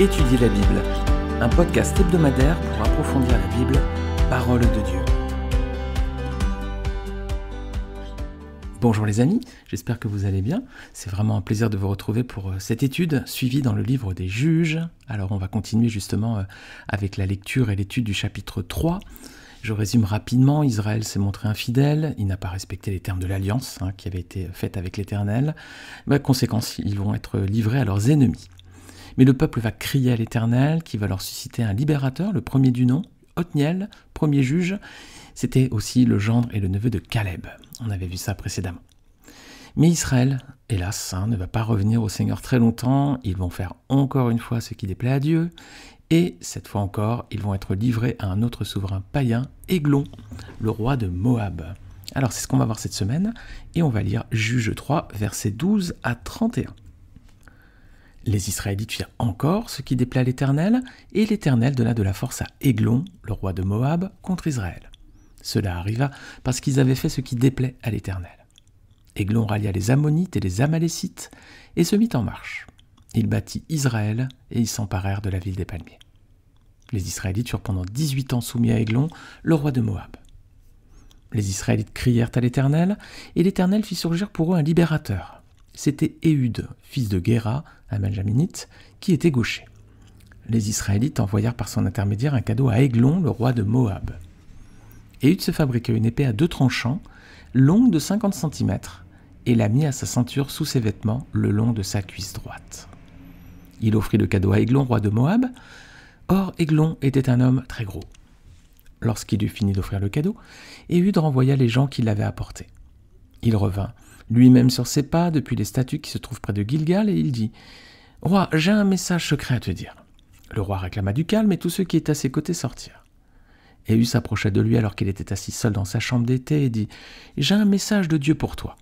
Étudier la Bible, un podcast hebdomadaire pour approfondir la Bible, parole de Dieu. Bonjour les amis, j'espère que vous allez bien. C'est vraiment un plaisir de vous retrouver pour cette étude suivie dans le livre des Juges. Alors on va continuer justement avec la lecture et l'étude du chapitre 3. Je résume rapidement, Israël s'est montré infidèle, il n'a pas respecté les termes de l'alliance qui avait été faite avec l'Éternel. Conséquence, ils vont être livrés à leurs ennemis. Mais le peuple va crier à l'Éternel, qui va leur susciter un libérateur, le premier du nom, Othniel, premier juge. C'était aussi le gendre et le neveu de Caleb. On avait vu ça précédemment. Mais Israël, hélas, ne va pas revenir au Seigneur très longtemps. Ils vont faire encore une fois ce qui déplaît à Dieu. Et cette fois encore, ils vont être livrés à un autre souverain païen, Églon, le roi de Moab. Alors c'est ce qu'on va voir cette semaine. Et on va lire Juges 3, versets 12 à 31. Les Israélites firent encore ce qui déplaît à l'Éternel, et l'Éternel donna de la force à Églon, le roi de Moab, contre Israël. Cela arriva parce qu'ils avaient fait ce qui déplaît à l'Éternel. Églon rallia les Ammonites et les Amalécites, et se mit en marche. Il battit Israël, et ils s'emparèrent de la ville des palmiers. Les Israélites furent pendant 18 ans soumis à Églon, le roi de Moab. Les Israélites crièrent à l'Éternel, et l'Éternel fit surgir pour eux un libérateur. C'était Éhud, fils de Guéra, un benjaminite, qui était gaucher. Les Israélites envoyèrent par son intermédiaire un cadeau à Églon, le roi de Moab. Éhud se fabriqua une épée à 2 tranchants, longue de 50 cm, et la mit à sa ceinture sous ses vêtements, le long de sa cuisse droite. Il offrit le cadeau à Églon, roi de Moab. Or, Églon était un homme très gros. Lorsqu'il eut fini d'offrir le cadeau, Éhud renvoya les gens qui l'avaient apporté. Il revint, lui-même sur ses pas, depuis les statues qui se trouvent près de Gilgal, et il dit « Roi, j'ai un message secret à te dire. » Le roi réclama du calme, et tous ceux qui étaient à ses côtés sortirent. Éhud s'approcha de lui alors qu'il était assis seul dans sa chambre d'été, et dit « J'ai un message de Dieu pour toi. »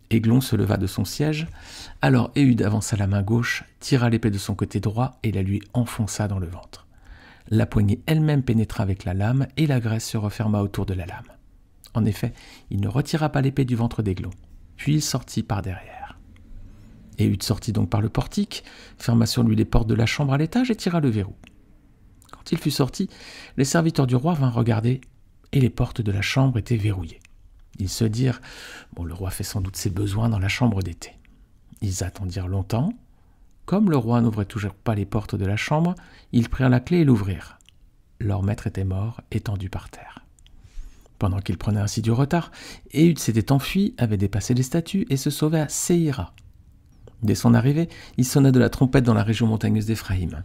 Églon se leva de son siège. Alors Éhud avança la main gauche, tira l'épée de son côté droit, et la lui enfonça dans le ventre. La poignée elle-même pénétra avec la lame, et la graisse se referma autour de la lame. En effet, il ne retira pas l'épée du ventre d'Églon. Puis il sortit par derrière. Éhud sortit donc par le portique, ferma sur lui les portes de la chambre à l'étage et tira le verrou. Quand il fut sorti, les serviteurs du roi vinrent regarder, et les portes de la chambre étaient verrouillées. Ils se dirent « le roi fait sans doute ses besoins dans la chambre d'été. » Ils attendirent longtemps. Comme le roi n'ouvrait toujours pas les portes de la chambre, ils prirent la clé et l'ouvrirent. Leur maître était mort, étendu par terre. Pendant qu'il prenait ainsi du retard, Éhud s'était enfui, avait dépassé les statues et se sauvait à Séhira. Dès son arrivée, il sonna de la trompette dans la région montagneuse d'Éphraïm.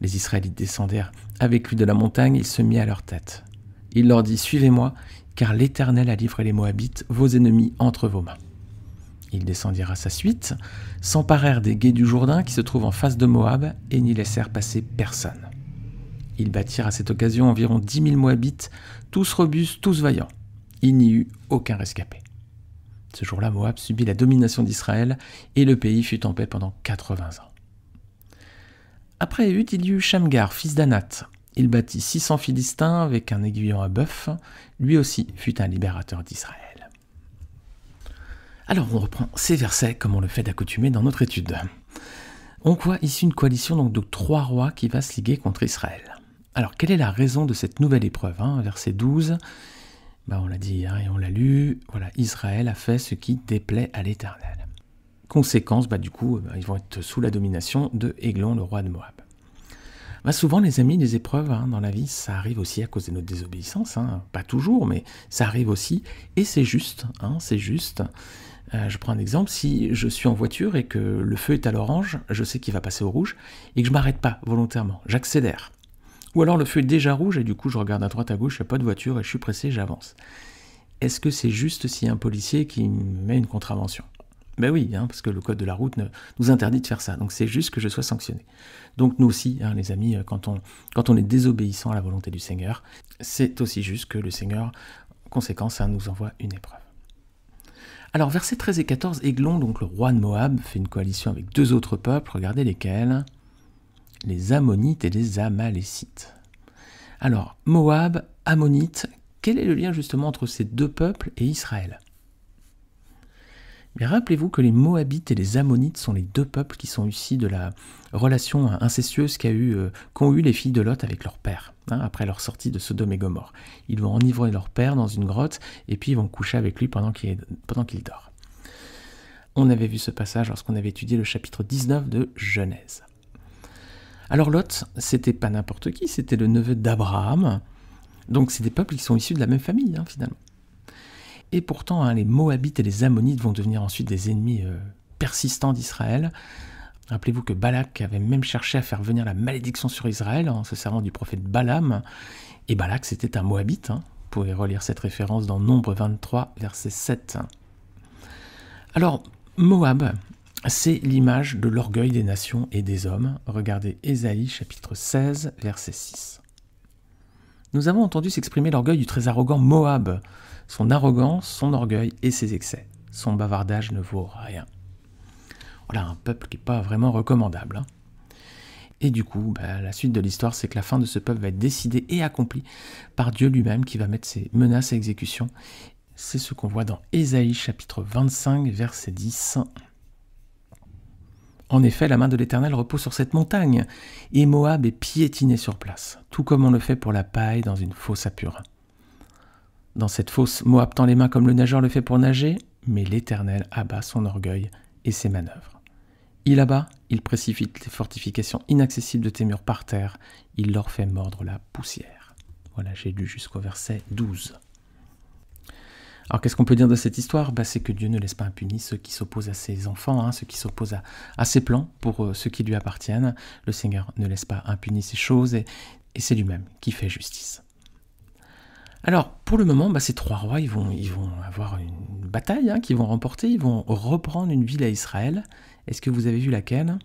Les Israélites descendèrent avec lui de la montagne, il se mit à leur tête. Il leur dit « Suivez-moi, car l'Éternel a livré les Moabites, vos ennemis, entre vos mains. » Ils descendirent à sa suite, s'emparèrent des gués du Jourdain qui se trouvent en face de Moab et n'y laissèrent passer personne. Ils battirent à cette occasion environ 10 000 Moabites, tous robustes, tous vaillants. Il n'y eut aucun rescapé. Ce jour-là, Moab subit la domination d'Israël et le pays fut en paix pendant 80 ans. Après Éhud, il y eut Shamgar, fils d'Anath. Il battit 600 Philistins avec un aiguillon à bœuf. Lui aussi fut un libérateur d'Israël. Alors on reprend ces versets comme on le fait d'accoutumée dans notre étude. On voit ici une coalition donc de 3 rois qui va se liguer contre Israël. Alors, quelle est la raison de cette nouvelle épreuve Verset 12, on l'a dit et on l'a lu, voilà, Israël a fait ce qui déplaît à l'Éternel. Conséquence, du coup, ils vont être sous la domination de Églon, le roi de Moab. Souvent, les amis, les épreuves dans la vie, ça arrive aussi à cause de notre désobéissance, pas toujours, mais ça arrive aussi, et c'est juste, c'est juste. Je prends un exemple, si je suis en voiture et que le feu est à l'orange, je sais qu'il va passer au rouge, et que je ne m'arrête pas volontairement, j'accélère. Ou alors le feu est déjà rouge et du coup je regarde à droite à gauche, il n'y a pas de voiture et je suis pressé, j'avance. Est-ce que c'est juste s'il y a un policier qui met une contravention ? Ben oui, parce que le code de la route nous interdit de faire ça, donc c'est juste que je sois sanctionné. Donc nous aussi, les amis, quand on est désobéissant à la volonté du Seigneur, c'est aussi juste que le Seigneur, en conséquence, nous envoie une épreuve. Alors versets 13 et 14, Églon, donc le roi de Moab, fait une coalition avec 2 autres peuples, regardez lesquels ? Les Ammonites et les Amalécites. Alors, Moab, Ammonites, quel est le lien justement entre ces 2 peuples et Israël ? Mais rappelez-vous que les Moabites et les Ammonites sont les deux peuples qui sont issus de la relation incestueuse qu'ont eu les filles de Lot avec leur père, après leur sortie de Sodome et Gomorrhe. Ils vont enivrer leur père dans une grotte et puis ils vont coucher avec lui pendant qu'il dort. On avait vu ce passage lorsqu'on avait étudié le chapitre 19 de Genèse. Alors Lot, c'était pas n'importe qui, c'était le neveu d'Abraham. Donc c'est des peuples qui sont issus de la même famille, finalement. Et pourtant, les Moabites et les Ammonites vont devenir ensuite des ennemis persistants d'Israël. Rappelez-vous que Balak avait même cherché à faire venir la malédiction sur Israël en se servant du prophète Balaam. Et Balak, c'était un Moabite. Vous pouvez relire cette référence dans Nombre 23, verset 7. Alors, Moab, c'est l'image de l'orgueil des nations et des hommes. Regardez Ésaïe, chapitre 16, verset 6. Nous avons entendu s'exprimer l'orgueil du très arrogant Moab, son arrogance, son orgueil et ses excès. Son bavardage ne vaut rien. Voilà un peuple qui n'est pas vraiment recommandable. Et du coup, la suite de l'histoire, c'est que la fin de ce peuple va être décidée et accomplie par Dieu lui-même qui va mettre ses menaces à exécution. C'est ce qu'on voit dans Ésaïe chapitre 25, verset 10. En effet, la main de l'Éternel repose sur cette montagne, et Moab est piétiné sur place, tout comme on le fait pour la paille dans une fosse à purin. Dans cette fosse, Moab tend les mains comme le nageur le fait pour nager, mais l'Éternel abat son orgueil et ses manœuvres. Il précipite les fortifications inaccessibles de tes murs par terre, il leur fait mordre la poussière. Voilà, j'ai lu jusqu'au verset 12. Alors qu'est-ce qu'on peut dire de cette histoire ? C'est que Dieu ne laisse pas impunis ceux qui s'opposent à ses enfants, ceux qui s'opposent à ses plans pour ceux qui lui appartiennent. Le Seigneur ne laisse pas impunis ces choses et c'est lui-même qui fait justice. Alors pour le moment, ces trois rois ils vont avoir une bataille qu'ils vont remporter, ils vont reprendre une ville à Israël. Est-ce que vous avez vu laquelle ?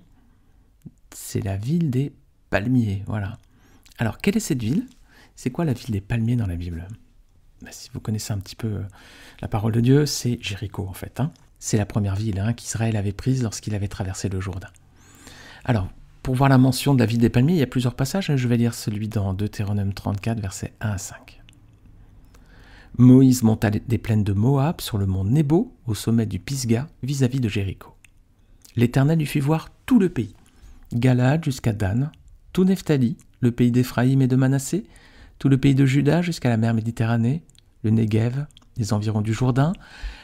C'est la ville des palmiers, voilà. Alors quelle est cette ville ? C'est quoi la ville des palmiers dans la Bible ? Si vous connaissez un petit peu la parole de Dieu, c'est Jéricho en fait. C'est la première ville qu'Israël avait prise lorsqu'il avait traversé le Jourdain. Alors, pour voir la mention de la ville des palmiers, il y a plusieurs passages. Je vais lire celui dans Deutéronome 34, versets 1 à 5. Moïse monta des plaines de Moab sur le mont Nebo, au sommet du Pisga, vis-à-vis de Jéricho. L'Éternel lui fit voir tout le pays, Galaad jusqu'à Dan, tout Nephtali, le pays d'Éphraïm et de Manassé, tout le pays de Juda jusqu'à la mer Méditerranée, le Néguev, les environs du Jourdain,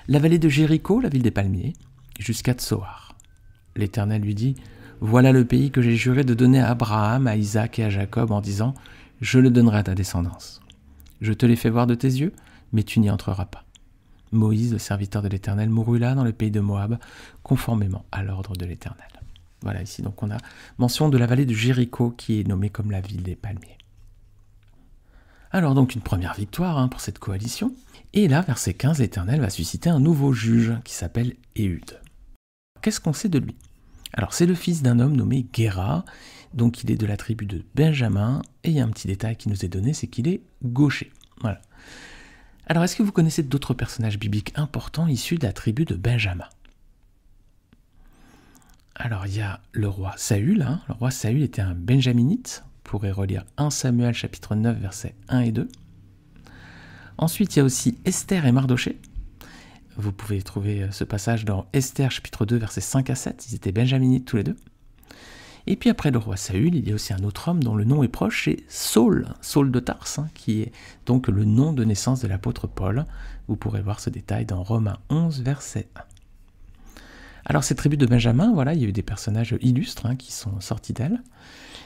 la vallée de Jéricho, la ville des palmiers, jusqu'à Tsoar. L'Éternel lui dit, « Voilà le pays que j'ai juré de donner à Abraham, à Isaac et à Jacob en disant, « Je le donnerai à ta descendance. Je te l'ai fait voir de tes yeux, mais tu n'y entreras pas. » Moïse, le serviteur de l'Éternel, mourut là, dans le pays de Moab, conformément à l'ordre de l'Éternel. Voilà, ici, donc on a mention de la vallée de Jéricho, qui est nommée comme la ville des palmiers. Alors donc une première victoire pour cette coalition. Et là, verset 15, l'Éternel va susciter un nouveau juge qui s'appelle Éhud. Qu'est-ce qu'on sait de lui ? Alors c'est le fils d'un homme nommé Guéra, donc il est de la tribu de Benjamin, et il y a un petit détail qui nous est donné, c'est qu'il est gaucher. Voilà. Alors est-ce que vous connaissez d'autres personnages bibliques importants issus de la tribu de Benjamin ? Alors il y a le roi Saül, le roi Saül était un benjaminite. Vous pourrez relire 1 Samuel chapitre 9 versets 1 et 2. Ensuite, il y a aussi Esther et Mardochée. Vous pouvez trouver ce passage dans Esther chapitre 2 versets 5 à 7. Ils étaient benjaminites tous les deux. Et puis après le roi Saül, il y a aussi un autre homme dont le nom est proche, c'est Saul, Saul de Tarse, qui est donc le nom de naissance de l'apôtre Paul. Vous pourrez voir ce détail dans Romains 11 verset 1. Alors cette tribu de Benjamin, voilà, il y a eu des personnages illustres qui sont sortis d'elle.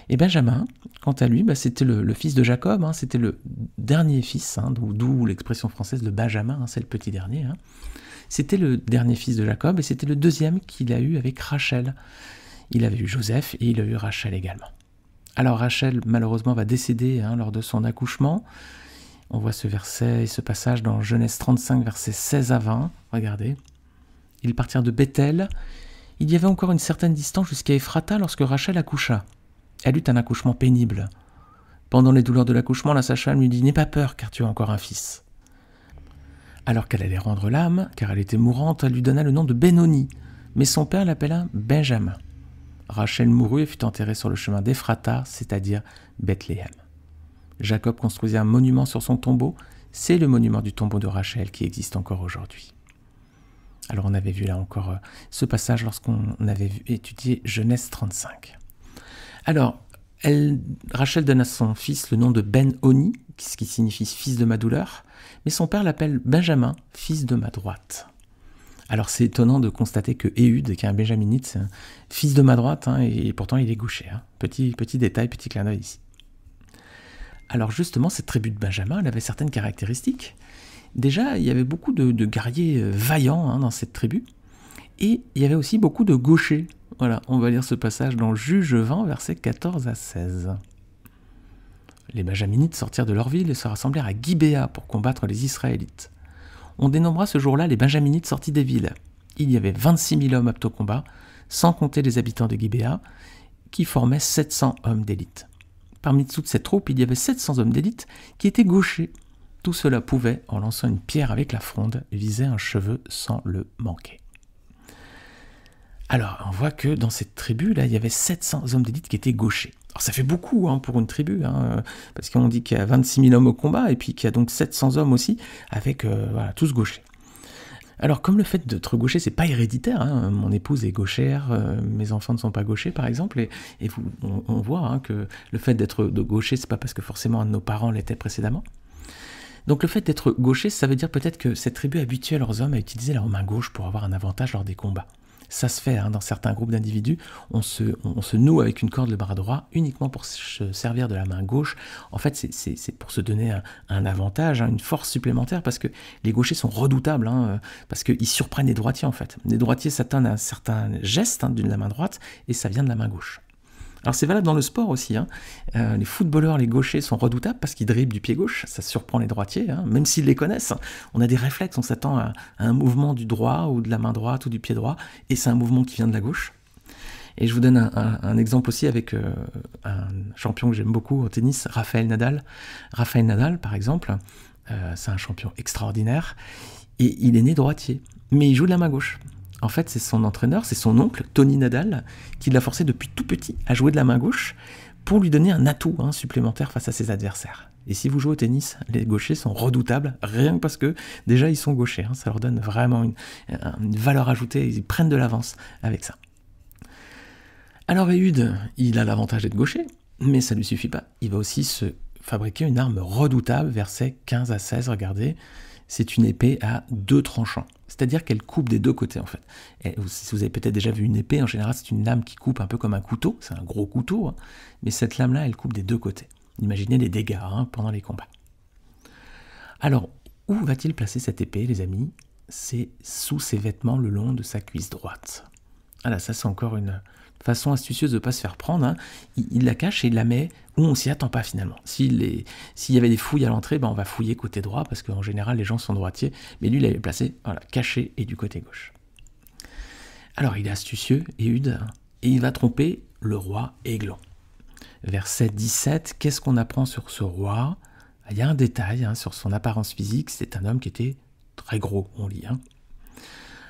Et Benjamin, quant à lui, c'était le fils de Jacob, c'était le dernier fils, d'où l'expression française, le Benjamin, c'est le petit dernier. C'était le dernier fils de Jacob et c'était le deuxième qu'il a eu avec Rachel. Il avait eu Joseph et il a eu Rachel également. Alors Rachel, malheureusement, va décéder lors de son accouchement. On voit ce verset et ce passage dans Genèse 35, versets 16 à 20. Regardez. Ils partirent de Bethel. Il y avait encore une certaine distance jusqu'à Ephrata lorsque Rachel accoucha. Elle eut un accouchement pénible. Pendant les douleurs de l'accouchement, la sage-femme lui dit « N'aie pas peur, car tu as encore un fils. » Alors qu'elle allait rendre l'âme, car elle était mourante, elle lui donna le nom de Benoni, mais son père l'appela Benjamin. Rachel mourut et fut enterrée sur le chemin d'Ephrata, c'est-à-dire Bethléem. Jacob construisit un monument sur son tombeau. C'est le monument du tombeau de Rachel qui existe encore aujourd'hui. Alors on avait vu là encore ce passage lorsqu'on avait étudié Genèse 35. Alors, Rachel donne à son fils le nom de Ben-Oni, ce qui signifie fils de ma douleur, mais son père l'appelle Benjamin, fils de ma droite. Alors c'est étonnant de constater que Éhud, qui est un benjaminite, c'est un fils de ma droite, hein, et pourtant il est gaucher. Hein. Petit détail, petit clin d'œil ici. Alors justement, cette tribu de Benjamin, elle avait certaines caractéristiques. Déjà, il y avait beaucoup de guerriers vaillants hein, dans cette tribu, et il y avait aussi beaucoup de gauchers. Voilà, on va lire ce passage dans Juge 20, versets 14 à 16. Les Benjaminites sortirent de leur ville et se rassemblèrent à Gibéa pour combattre les Israélites. On dénombra ce jour-là les Benjaminites sortis des villes. Il y avait 26 000 hommes aptes au combat, sans compter les habitants de Gibéa, qui formaient 700 hommes d'élite. Parmi toute cette troupe, il y avait 700 hommes d'élite qui étaient gauchers. Tout cela pouvait, en lançant une pierre avec la fronde, viser un cheveu sans le manquer. Alors, on voit que dans cette tribu, là, il y avait 700 hommes d'élite qui étaient gauchers. Alors, ça fait beaucoup hein, pour une tribu, hein, parce qu'on dit qu'il y a 26 000 hommes au combat, et puis qu'il y a donc 700 hommes aussi, avec voilà, tous gauchers. Alors, comme le fait d'être gaucher, c'est pas héréditaire, hein, mon épouse est gauchère, mes enfants ne sont pas gauchers, par exemple, et on voit hein, que le fait d'être gaucher, c'est pas parce que forcément un de nos parents l'était précédemment. Donc le fait d'être gaucher, ça veut dire peut-être que cette tribu habituait leurs hommes à utiliser leur main gauche pour avoir un avantage lors des combats. Ça se fait hein, dans certains groupes d'individus, on se noue avec une corde le bras droit uniquement pour se servir de la main gauche. En fait, c'est pour se donner un avantage, hein, une force supplémentaire, parce que les gauchers sont redoutables, hein, parce qu'ils surprennent les droitiers en fait. Les droitiers s'attendent à un certain geste hein, de la main droite, et ça vient de la main gauche. Alors c'est valable dans le sport aussi, hein. Les footballeurs, les gauchers sont redoutables parce qu'ils dribblent du pied gauche, ça surprend les droitiers, hein, même s'ils les connaissent. On a des réflexes, on s'attend à un mouvement du droit ou de la main droite ou du pied droit, et c'est un mouvement qui vient de la gauche. Et je vous donne un exemple aussi avec un champion que j'aime beaucoup au tennis, Rafael Nadal. Rafael Nadal, par exemple, c'est un champion extraordinaire, et il est né droitier, mais il joue de la main gauche. En fait, c'est son entraîneur, c'est son oncle, Tony Nadal, qui l'a forcé depuis tout petit à jouer de la main gauche pour lui donner un atout hein, supplémentaire face à ses adversaires. Et si vous jouez au tennis, les gauchers sont redoutables, rien que parce que déjà ils sont gauchers. Hein, ça leur donne vraiment une valeur ajoutée, ils prennent de l'avance avec ça. Alors Éhud, il a l'avantage d'être gaucher, mais ça ne lui suffit pas. Il va aussi se fabriquer une arme redoutable, versets 15 à 16, regardez. C'est une épée à 2 tranchants. C'est-à-dire qu'elle coupe des 2 côtés en fait. Et si vous avez peut-être déjà vu une épée, en général c'est une lame qui coupe un peu comme un couteau, c'est un gros couteau, hein, mais cette lame-là elle coupe des 2 côtés. Imaginez les dégâts hein, pendant les combats. Alors, où va-t-il placer cette épée les amis? C'est sous ses vêtements le long de sa cuisse droite. Voilà, ça c'est encore une façon astucieuse de ne pas se faire prendre. Hein. Il la cache et il la met où on ne s'y attend pas finalement. S'il y avait des fouilles à l'entrée, ben on va fouiller côté droit parce qu'en général les gens sont droitiers. Mais lui il l'avait placé voilà, caché et du côté gauche. Alors il est astucieux, Éhud, et il va tromper le roi Églon. Verset 17, qu'est-ce qu'on apprend sur ce roi? Il y a un détail hein, sur son apparence physique, c'est un homme qui était très gros, on lit. Hein.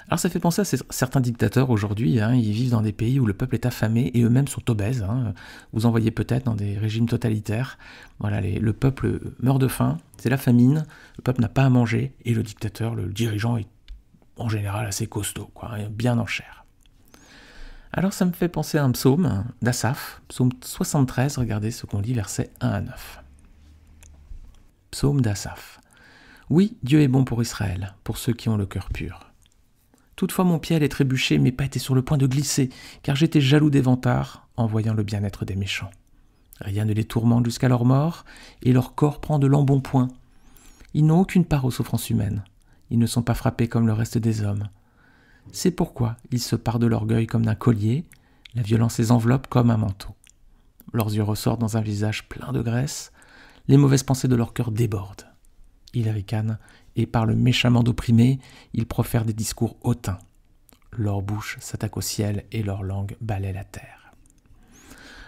Alors ça fait penser à certains dictateurs aujourd'hui, hein, ils vivent dans des pays où le peuple est affamé et eux-mêmes sont obèses. Hein. Vous en voyez peut-être dans des régimes totalitaires. Voilà, le peuple meurt de faim, c'est la famine, le peuple n'a pas à manger et le dictateur, le dirigeant est en général assez costaud, quoi, bien en chair. Alors ça me fait penser à un psaume d'Asaph, psaume 73, regardez ce qu'on lit, versets 1 à 9. Psaume d'Asaph. Oui, Dieu est bon pour Israël, pour ceux qui ont le cœur pur. Toutefois mon pied allait trébucher, mes pas étaient sur le point de glisser, car j'étais jaloux des vantards en voyant le bien-être des méchants. Rien ne les tourmente jusqu'à leur mort, et leur corps prend de l'embonpoint. Ils n'ont aucune part aux souffrances humaines. Ils ne sont pas frappés comme le reste des hommes. C'est pourquoi ils se parent de l'orgueil comme d'un collier, la violence les enveloppe comme un manteau. Leurs yeux ressortent dans un visage plein de graisse, les mauvaises pensées de leur cœur débordent. Ils ricanent et parlent méchamment d'opprimés, ils profèrent des discours hautains. Leur bouche s'attaque au ciel et leur langue balaie la terre.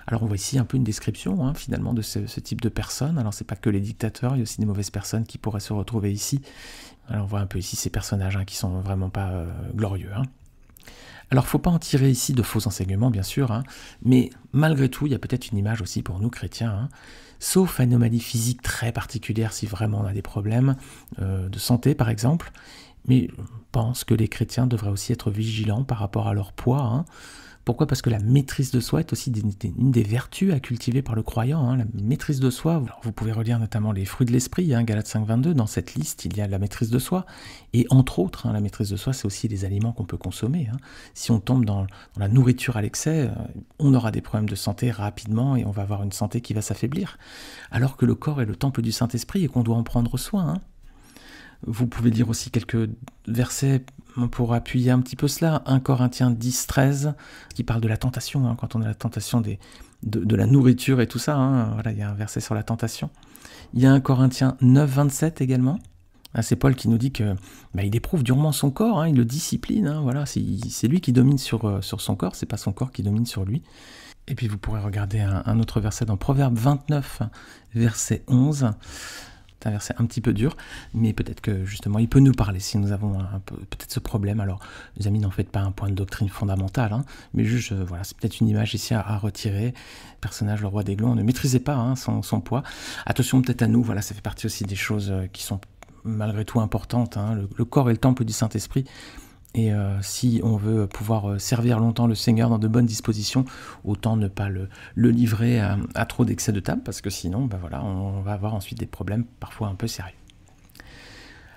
Alors on voit ici un peu une description hein, finalement de ce type de personnes. Alors c'est pas que les dictateurs, il y a aussi des mauvaises personnes qui pourraient se retrouver ici. Alors on voit un peu ici ces personnages hein, qui sont vraiment pas glorieux. Hein. Alors, il ne faut pas en tirer ici de faux enseignements, bien sûr, hein, mais malgré tout, il y a peut-être une image aussi pour nous chrétiens, hein, sauf anomalie physique très particulière, si vraiment on a des problèmes de santé, par exemple, Mais je pense que les chrétiens devraient aussi être vigilants par rapport à leur poids, hein. Pourquoi? Parce que la maîtrise de soi est aussi une des vertus à cultiver par le croyant, hein. La maîtrise de soi, alors vous pouvez relire notamment les fruits de l'esprit, hein, Galates 5,22, dans cette liste il y a la maîtrise de soi, et entre autres, hein, la maîtrise de soi c'est aussi les aliments qu'on peut consommer, hein. Si on tombe dans la nourriture à l'excès, on aura des problèmes de santé rapidement et on va avoir une santé qui va s'affaiblir, alors que le corps est le temple du Saint-Esprit et qu'on doit en prendre soin, hein. Vous pouvez lire aussi quelques versets pour appuyer un petit peu cela. 1 Corinthiens 10, 13, qui parle de la tentation, hein, quand on a la tentation de la nourriture et tout ça. Hein, voilà, il y a un verset sur la tentation. Il y a 1 Corinthiens 9, 27 également. Ah, c'est Paul qui nous dit que il éprouve durement son corps, hein, il le discipline. Hein, voilà, c'est lui qui domine sur son corps, c'est pas son corps qui domine sur lui. Et puis vous pourrez regarder un autre verset dans Proverbe 29, verset 11. Un verset un petit peu dur, mais peut-être que justement il peut nous parler si nous avons peut-être ce problème. Alors les amis, n'en faites pas un point de doctrine fondamental, hein, mais juste voilà, c'est peut-être une image ici à retirer. Le personnage, le roi d'Aiglon, ne maîtrisait pas, hein, son poids. Attention peut-être à nous, voilà, ça fait partie aussi des choses qui sont malgré tout importantes, hein. Le corps est le temple du Saint-Esprit. Et si on veut pouvoir servir longtemps le Seigneur dans de bonnes dispositions, autant ne pas le livrer à trop d'excès de table, parce que sinon, voilà, on va avoir ensuite des problèmes parfois un peu sérieux.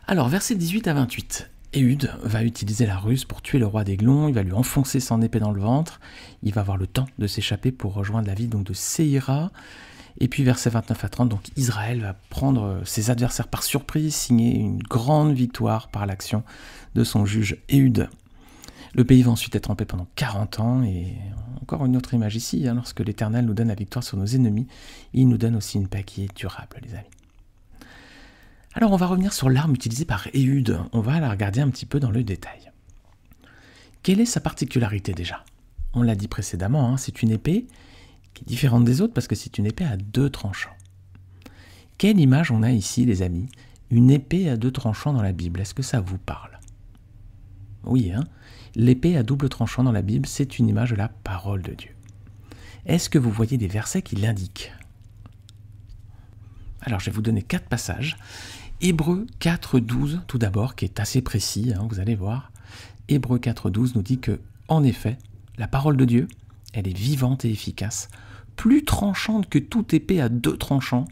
Alors, versets 18 à 28. Éhud va utiliser la ruse pour tuer le roi d'Aiglon, il va lui enfoncer son épée dans le ventre, il va avoir le temps de s'échapper pour rejoindre la ville donc, de Séhira. Et puis versets 29 à 30, donc Israël va prendre ses adversaires par surprise, signer une grande victoire par l'action de son juge Éhud. Le pays va ensuite être en paix pendant 40 ans, et encore une autre image ici, hein, lorsque l'Éternel nous donne la victoire sur nos ennemis, il nous donne aussi une paix qui est durable, les amis. Alors on va revenir sur l'arme utilisée par Éhud, on va la regarder un petit peu dans le détail. Quelle est sa particularité déjà? On l'a dit précédemment, hein, c'est une épée qui est différente des autres parce que c'est une épée à 2 tranchants. Quelle image on a ici, les amis? Une épée à 2 tranchants dans la Bible, est-ce que ça vous parle? Oui, hein, l'épée à double tranchant dans la Bible, c'est une image de la parole de Dieu. Est-ce que vous voyez des versets qui l'indiquent? Alors, je vais vous donner 4 passages. Hébreux 4,12, tout d'abord, qui est assez précis, hein, vous allez voir. Hébreux 4,12 nous dit que, en effet, la parole de Dieu, elle est vivante et efficace, plus tranchante que toute épée à 2 tranchants,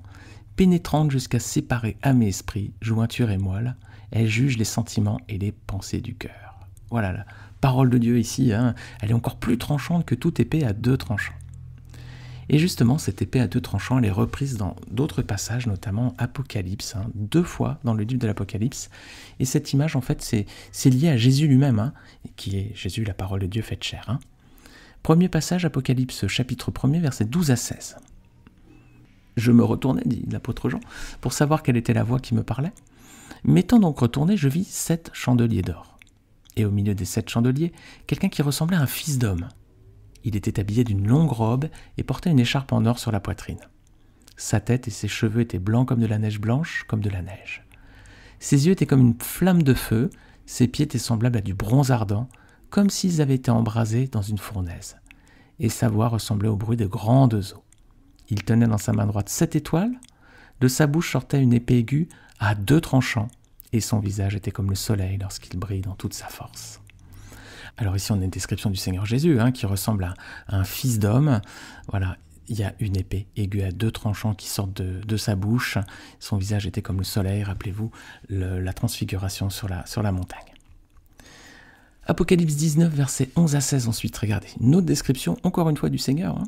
pénétrante jusqu'à séparer âme et esprit, jointure et moelle, elle juge les sentiments et les pensées du cœur. Voilà, la parole de Dieu ici, hein, elle est encore plus tranchante que toute épée à 2 tranchants. Et justement, cette épée à 2 tranchants, elle est reprise dans d'autres passages, notamment Apocalypse, hein, 2 fois dans le livre de l'Apocalypse. Et cette image, en fait, c'est lié à Jésus lui-même, hein, qui est Jésus, la parole de Dieu faite chair. Hein. Premier passage, Apocalypse, chapitre 1er, versets 12 à 16. Je me retournais, dit l'apôtre Jean, pour savoir quelle était la voix qui me parlait. M'étant donc retourné, je vis 7 chandeliers d'or. Et au milieu des 7 chandeliers, quelqu'un qui ressemblait à un fils d'homme. Il était habillé d'une longue robe et portait une écharpe en or sur la poitrine. Sa tête et ses cheveux étaient blancs comme de la neige blanche, comme de la neige. Ses yeux étaient comme une flamme de feu, ses pieds étaient semblables à du bronze ardent, comme s'ils avaient été embrasés dans une fournaise. Et sa voix ressemblait au bruit de grandes eaux. Il tenait dans sa main droite 7 étoiles, de sa bouche sortait une épée aiguë à 2 tranchants, et son visage était comme le soleil lorsqu'il brille dans toute sa force. Alors ici on a une description du Seigneur Jésus, hein, qui ressemble à un fils d'homme. Voilà, il y a une épée aiguë à 2 tranchants qui sortent de sa bouche. Son visage était comme le soleil, rappelez-vous la transfiguration sur la montagne. Apocalypse 19, versets 11 à 16 ensuite, regardez, une autre description, encore une fois du Seigneur. Hein.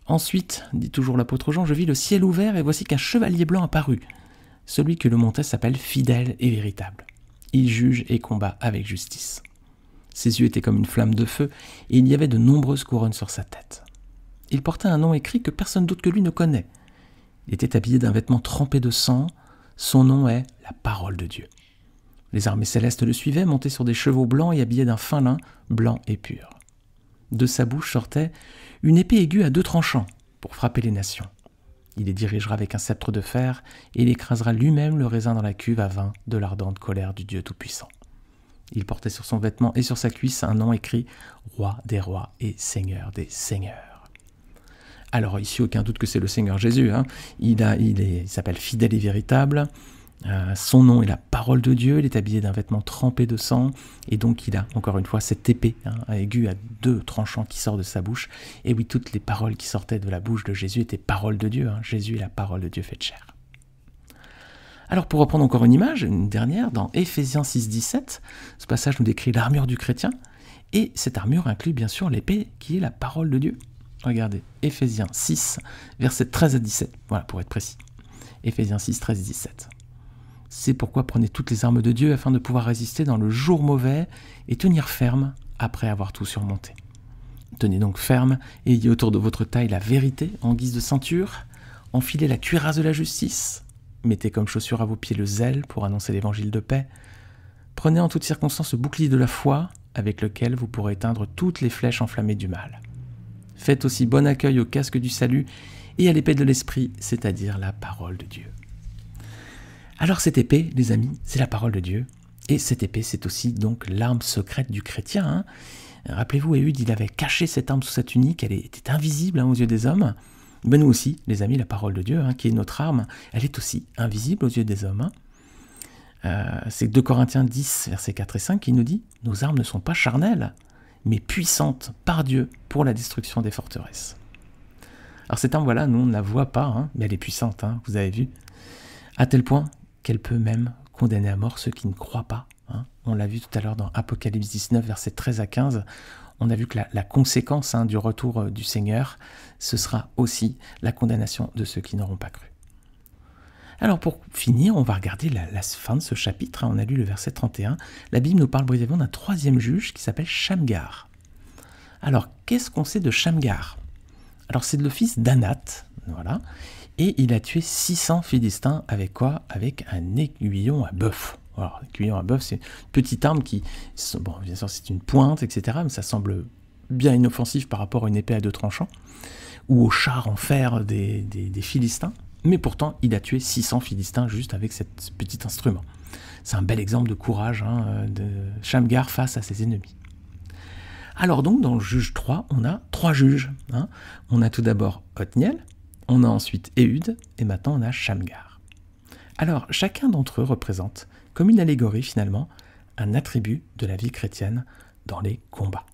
Ensuite, dit toujours l'apôtre Jean, je vis le ciel ouvert et voici qu'un chevalier blanc apparut. Celui que le montait s'appelle fidèle et véritable. Il juge et combat avec justice. Ses yeux étaient comme une flamme de feu et il y avait de nombreuses couronnes sur sa tête. Il portait un nom écrit que personne d'autre que lui ne connaît. Il était habillé d'un vêtement trempé de sang. Son nom est la parole de Dieu. Les armées célestes le suivaient, montés sur des chevaux blancs et habillés d'un fin lin blanc et pur. De sa bouche sortait une épée aiguë à 2 tranchants pour frapper les nations. Il les dirigera avec un sceptre de fer et il écrasera lui-même le raisin dans la cuve à vin de l'ardente colère du Dieu Tout-Puissant. Il portait sur son vêtement et sur sa cuisse un nom écrit « Roi des rois et Seigneur des seigneurs ». Alors ici, aucun doute que c'est le Seigneur Jésus. Hein. Il s'appelle fidèle et véritable. Son nom est la parole de Dieu, il est habillé d'un vêtement trempé de sang, et donc il a, encore une fois, cette épée aiguë à 2 tranchants qui sort de sa bouche. Et oui, toutes les paroles qui sortaient de la bouche de Jésus étaient paroles de Dieu. Jésus est la parole de Dieu faite chair. Alors pour reprendre encore une image, une dernière, dans Éphésiens 6,17, ce passage nous décrit l'armure du chrétien, et cette armure inclut bien sûr l'épée qui est la parole de Dieu. Regardez, Éphésiens 6, versets 13 à 17, voilà pour être précis. Éphésiens 6, 13 et 17. C'est pourquoi prenez toutes les armes de Dieu afin de pouvoir résister dans le jour mauvais et tenir ferme après avoir tout surmonté. Tenez donc ferme et ayez autour de votre taille la vérité en guise de ceinture, enfilez la cuirasse de la justice, mettez comme chaussure à vos pieds le zèle pour annoncer l'évangile de paix, prenez en toutes circonstances le bouclier de la foi avec lequel vous pourrez éteindre toutes les flèches enflammées du mal. Faites aussi bon accueil au casque du salut et à l'épée de l'esprit, c'est-à-dire la parole de Dieu. Alors cette épée, les amis, c'est la parole de Dieu, et cette épée, c'est aussi donc l'arme secrète du chrétien. Rappelez-vous, Éhude, il avait caché cette arme sous sa tunique, elle était invisible aux yeux des hommes. Ben nous aussi, les amis, la parole de Dieu, qui est notre arme, elle est aussi invisible aux yeux des hommes. C'est 2 Corinthiens 10, versets 4 et 5 qui nous dit « Nos armes ne sont pas charnelles, mais puissantes par Dieu pour la destruction des forteresses. » Alors cette arme, voilà, nous on ne la voit pas, mais elle est puissante, vous avez vu, à tel point qu'elle peut même condamner à mort ceux qui ne croient pas. On l'a vu tout à l'heure dans Apocalypse 19, versets 13 à 15, on a vu que la conséquence du retour du Seigneur, ce sera aussi la condamnation de ceux qui n'auront pas cru. Alors pour finir, on va regarder la fin de ce chapitre. On a lu le verset 31. La Bible nous parle brièvement d'un 3e juge qui s'appelle Shamgar. Alors, qu'est-ce qu'on sait de Shamgar? Alors, c'est le fils d'Anath, voilà, et il a tué 600 Philistins avec quoi? Avec un aiguillon à bœuf. Alors, l'aiguillon à bœuf, c'est une petite arme qui, bon, bien sûr, c'est une pointe, etc., mais ça semble bien inoffensif par rapport à une épée à 2 tranchants, ou au char en fer des Philistins. Mais pourtant, il a tué 600 Philistins juste avec ce petit instrument. C'est un bel exemple de courage de Shamgar face à ses ennemis. Alors donc, dans le juge 3, on a 3 juges. On a tout d'abord Othniel, on a ensuite Éhude, et maintenant on a Shamgar. Alors, chacun d'entre eux représente, comme une allégorie finalement, un attribut de la vie chrétienne dans les combats.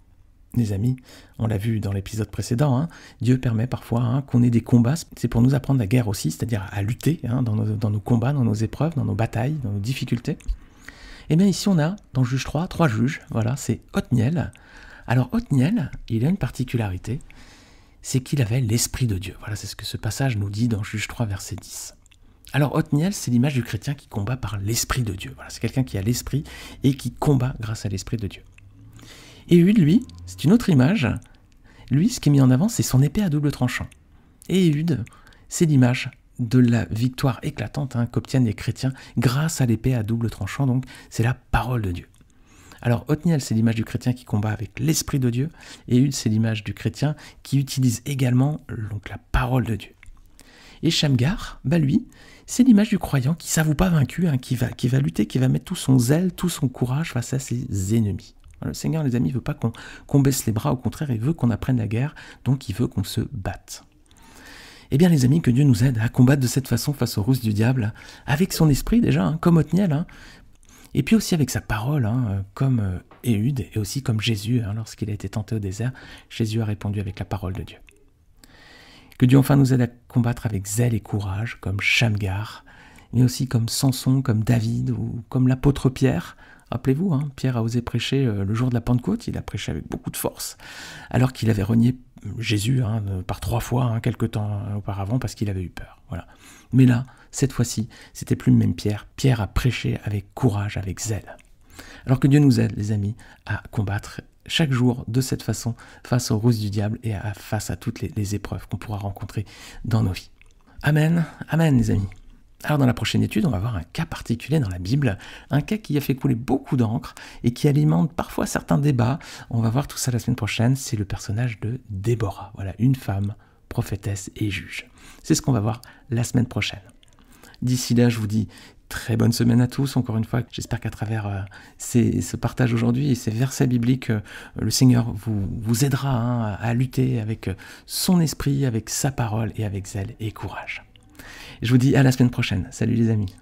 Les amis, on l'a vu dans l'épisode précédent, Dieu permet parfois qu'on ait des combats, c'est pour nous apprendre la guerre aussi, c'est-à-dire à lutter dans nos combats, dans nos épreuves, dans nos batailles, dans nos difficultés. Et bien ici on a, dans Juge 3, 3 juges, voilà, c'est Othniel. Alors Othniel, il a une particularité, c'est qu'il avait l'Esprit de Dieu. Voilà, c'est ce que ce passage nous dit dans Juge 3, verset 10. Alors Othniel, c'est l'image du chrétien qui combat par l'Esprit de Dieu. Voilà, c'est quelqu'un qui a l'Esprit et qui combat grâce à l'Esprit de Dieu. Éhude, lui, c'est une autre image. Lui, ce qui est mis en avant, c'est son épée à double tranchant. Et Éhude, c'est l'image de la victoire éclatante qu'obtiennent les chrétiens grâce à l'épée à double tranchant, donc c'est la parole de Dieu. Alors Othniel, c'est l'image du chrétien qui combat avec l'Esprit de Dieu, et Éhude, c'est l'image du chrétien qui utilise également donc, la parole de Dieu. Et Shamgar, lui, c'est l'image du croyant qui ne s'avoue pas vaincu, qui va lutter, qui va mettre tout son zèle, tout son courage face à ses ennemis. Le Seigneur, les amis, ne veut pas qu'on baisse les bras, au contraire, il veut qu'on apprenne la guerre, donc il veut qu'on se batte. Eh bien, les amis, que Dieu nous aide à combattre de cette façon face aux ruses du diable, avec son esprit déjà, comme Othniel, et puis aussi avec sa parole, comme Éhude, et aussi comme Jésus, lorsqu'il a été tenté au désert, Jésus a répondu avec la parole de Dieu. Que Dieu enfin nous aide à combattre avec zèle et courage, comme Shamgar, mais aussi comme Samson, comme David, ou comme l'apôtre Pierre. Rappelez-vous, Pierre a osé prêcher le jour de la Pentecôte, il a prêché avec beaucoup de force, alors qu'il avait renié Jésus par 3 fois, quelque temps auparavant, parce qu'il avait eu peur. Voilà. Mais là, cette fois-ci, c'était plus le même Pierre. Pierre a prêché avec courage, avec zèle. Alors que Dieu nous aide, les amis, à combattre chaque jour de cette façon, face aux ruses du diable et face à toutes les épreuves qu'on pourra rencontrer dans nos vies. Amen, amen, les amis. Alors dans la prochaine étude, on va voir un cas particulier dans la Bible, un cas qui a fait couler beaucoup d'encre et qui alimente parfois certains débats. On va voir tout ça la semaine prochaine, c'est le personnage de Déborah. Voilà, une femme, prophétesse et juge. C'est ce qu'on va voir la semaine prochaine. D'ici là, je vous dis très bonne semaine à tous. Encore une fois, j'espère qu'à travers ce partage aujourd'hui et ces versets bibliques, le Seigneur vous aidera à lutter avec son esprit, avec sa parole et avec zèle et courage. Je vous dis à la semaine prochaine. Salut les amis.